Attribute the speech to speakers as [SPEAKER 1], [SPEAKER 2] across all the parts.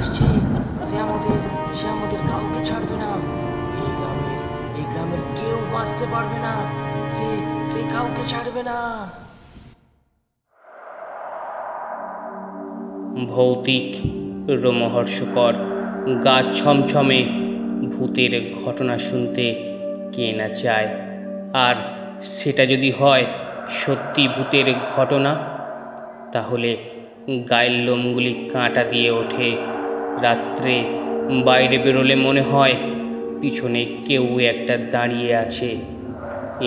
[SPEAKER 1] আসছে। সে আমাদের কাউকে ছাড়বে না। এই গ্রামের কেউ বাঁচতে পারবে না। সে সে কাউকে ছাড়বে না।
[SPEAKER 2] ভৌতিক, রোমহর্ষকর, গা ছমছমে ভূতের ঘটনা শুনতে কে না চায়। আর সেটা যদি হয় সত্যি ভূতের ঘটনা, তাহলে গায়ের লোমগুলি কাঁটা দিয়ে ওঠে। রাত্রে বাইরে বেরোলে মনে হয় পিছনে কেউ একটা দাঁড়িয়ে আছে।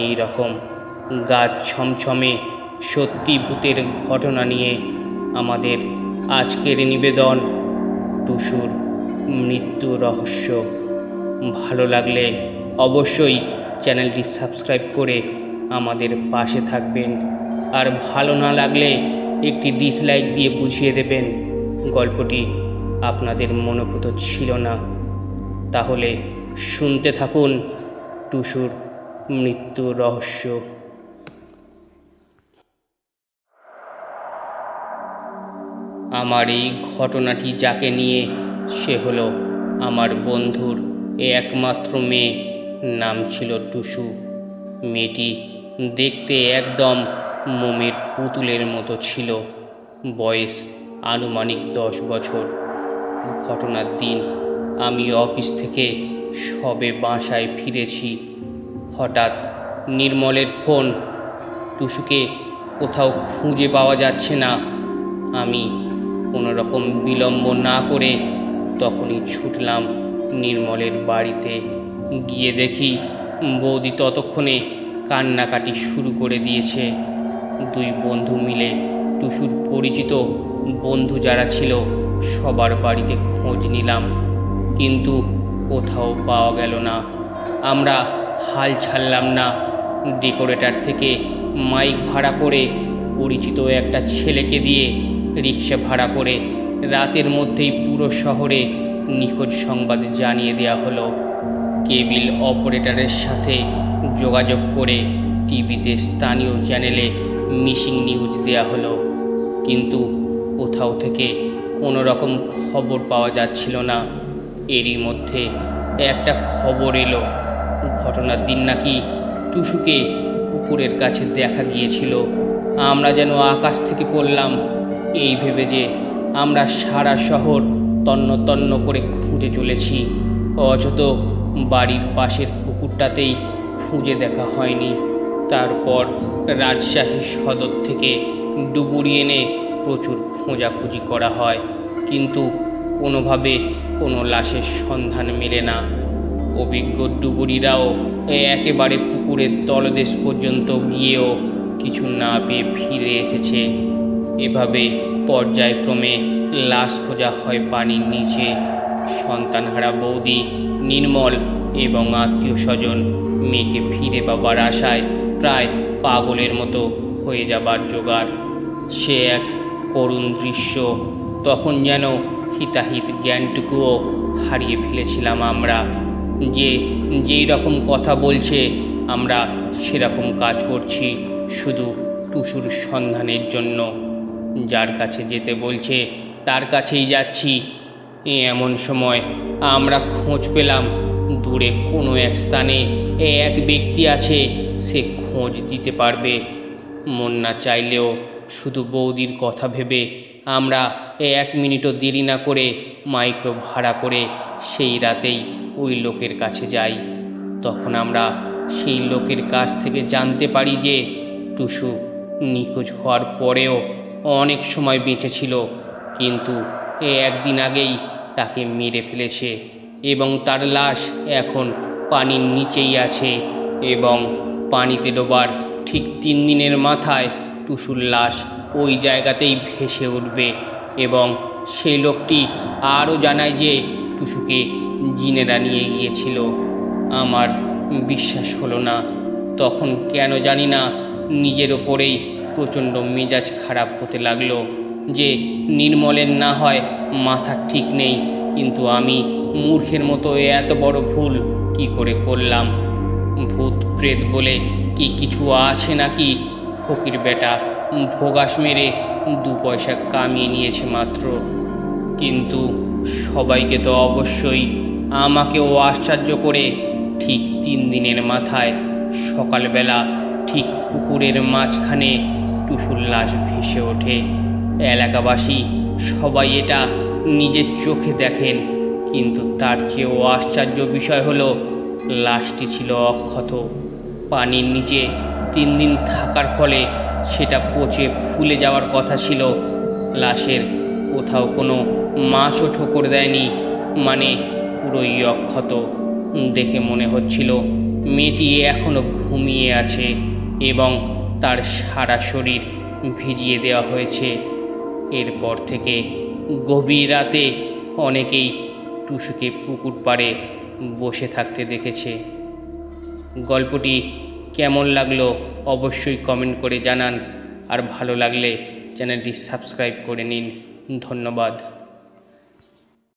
[SPEAKER 2] এই রকম গা ছমছমে সত্যি ভূতের ঘটনা নিয়ে আমাদের আজকের নিবেদন, টুসুর মৃত্যু রহস্য। ভালো লাগলে অবশ্যই চ্যানেলটি সাবস্ক্রাইব করে আমাদের পাশে থাকবেন। আর ভালো না লাগলে একটি ডিসলাইক দিয়ে বুঝিয়ে দেবেন গল্পটি আপনাদের মনোভূত ছিল না। তাহলে শুনতে থাকুন টুসুর মৃত্যু রহস্য। আমার এই ঘটনাটি যাকে নিয়ে, সে হলো আমার বন্ধুর একমাত্র মেয়ে। নাম ছিল টুসু। মেয়েটি দেখতে একদম মোমের পুতুলের মতো ছিল। বয়স আনুমানিক 10 বছর। ঘটনার দিন আমি অফিস থেকে সবে বাসায় ফিরেছি। হঠাৎ নির্মলের ফোন। টুসুকে কোথাও খুঁজে পাওয়া যাচ্ছে না। আমি কোনো রকম বিলম্ব না করে তখনই ছুটলাম নির্মলের বাড়িতে। গিয়ে দেখি বৌদি ততক্ষণে কান্নাকাটি শুরু করে দিয়েছে। দুই বন্ধু মিলে টুসুর পরিচিত বন্ধু যারা ছিল সবার বাড়িতে খোঁজ নিলাম, কিন্তু কোথাও পাওয়া গেল না। আমরা হাল ছাড়লাম না। ডেকোরেটর থেকে মাইক ভাড়া করে পরিচিত একটা ছেলেকে দিয়ে রিক্সা ভাড়া করে রাতের মধ্যেই পুরো শহরে নিখোঁজ সংবাদ জানিয়ে দেওয়া হলো। কেবিল অপারেটরের সাথে যোগাযোগ করে টিভিতে স্থানীয় চ্যানেলে মিসিং নিউজ দেওয়া হলো, কিন্তু কোথাও থেকে কোনো রকম খবর পাওয়া যাচ্ছিল না। এরই মধ্যে একটা খবর এলো, ঘটনার দিন নাকি টুসুকে পুকুরের কাছে দেখা গিয়েছিল। আমরা যেন আকাশ থেকে পড়লাম। এই ভেবে যে আমরা সারা শহর তন্ন তন্ন করে খুঁজে চলেছি, অযথ বাড়ির পাশের পুকুরটাতেই খুঁজে দেখা হয়নি। তারপর রাজশাহী সদর থেকে ডুবুরি এনে প্রচুর খোঁজাখুঁজি করা হয়, কিন্তু কোনোভাবে কোনো লাশের সন্ধান মেলে না। অভিজ্ঞ ডুবুরিরাও একেবারে পুকুরের তলদেশ পর্যন্ত গিয়েও কিছু না পেয়ে ফিরে এসেছে। এভাবে পর্যায়ক্রমে লাশ খোঁজা হয় পানির নিচে। সন্তানহারা বৌদি, নির্মল এবং আত্মীয় স্বজন মেয়েকে ফিরে পাবার আশায় প্রায় পাগলের মতো হয়ে যাবার জোগাড়। সে এক করুণ দৃশ্য। তখন যেন হিতাহিত জ্ঞানটুকুও হারিয়ে ফেলেছিলাম আমরা। যেই রকম কথা বলছে আমরা সেরকম কাজ করছি, শুধু টুসুর সন্ধানের জন্য। যার কাছে যেতে বলছে তার কাছেই যাচ্ছি। এমন সময় আমরা খোঁজ পেলাম দূরে কোনো এক স্থানে এক ব্যক্তি আছে, সে খোঁজ দিতে পারবে। মন না চাইলেও শুধু বৌদির কথা ভেবে আমরা 1 মিনিটও দেরি না করে মাইক্রো ভাড়া করে সেই রাতেই ওই লোকের কাছে যাই। তখন আমরা সেই লোকের কাছ থেকে জানতে পারি যে টুসু নিখোঁজ হওয়ার পরেও অনেক সময় বেঁচে ছিল, কিন্তু একদিন আগেই তাকে মেরে ফেলেছে এবং তার লাশ এখন পানির নিচেই আছে। এবং পানিতে ডোবার ঠিক 3 দিনের মাথায় টুসুর লাশ ওই জায়গাতেই ভেসে উঠবে। এবং সেই লোকটি আরও জানায় যে টুসুকে জিনেরা নিয়ে গিয়েছিল। আমার বিশ্বাস হলো না। তখন কেন জানি না নিজের ওপরেই প্রচণ্ড মেজাজ খারাপ হতে লাগলো যে নির্মলের না হয় মাথা ঠিক নেই, কিন্তু আমি মূর্খের মতো এত বড় ভুল কি করে করলাম। ভূত প্রেত বলে কি কিছু আছে নাকি? ফকির বেটা ভোগাস মেরে 2 পয়সা কামিয়ে নিয়েছে মাত্র। কিন্তু সবাইকে তো অবশ্যই আমাকেও আশ্চর্য করে ঠিক 3 দিনের মাথায় সকালবেলা ঠিক পুকুরের মাঝখানে টুসুর লাশ ভেসে ওঠে। এলাকাবাসী সবাই এটা নিজের চোখে দেখেন, কিন্তু তার চেয়েও আশ্চর্য বিষয় হলো লাশটি ছিল অক্ষত। পানির নিচে 3 দিন থাকার ফলে সেটা পচে ফুলে যাওয়ার কথা ছিল। লাশের কোথাও কোনো মাছও ঠোকর দেয়নি, মানে পুরোই অক্ষত। দেখে মনে হচ্ছিল মেয়েটি এখনো ঘুমিয়ে আছে এবং তার সারা শরীর ভিজিয়ে দেওয়া হয়েছে। এরপর থেকে গভীর রাতে অনেকেই টুসুকে পুকুর পাড়ে বসে থাকতে দেখেছে। গল্পটি কেমন লাগলো অবশ্যই কমেন্ট করে জানান, আর ভালো লাগলে চ্যানেলটি সাবস্ক্রাইব করে নিন। ধন্যবাদ।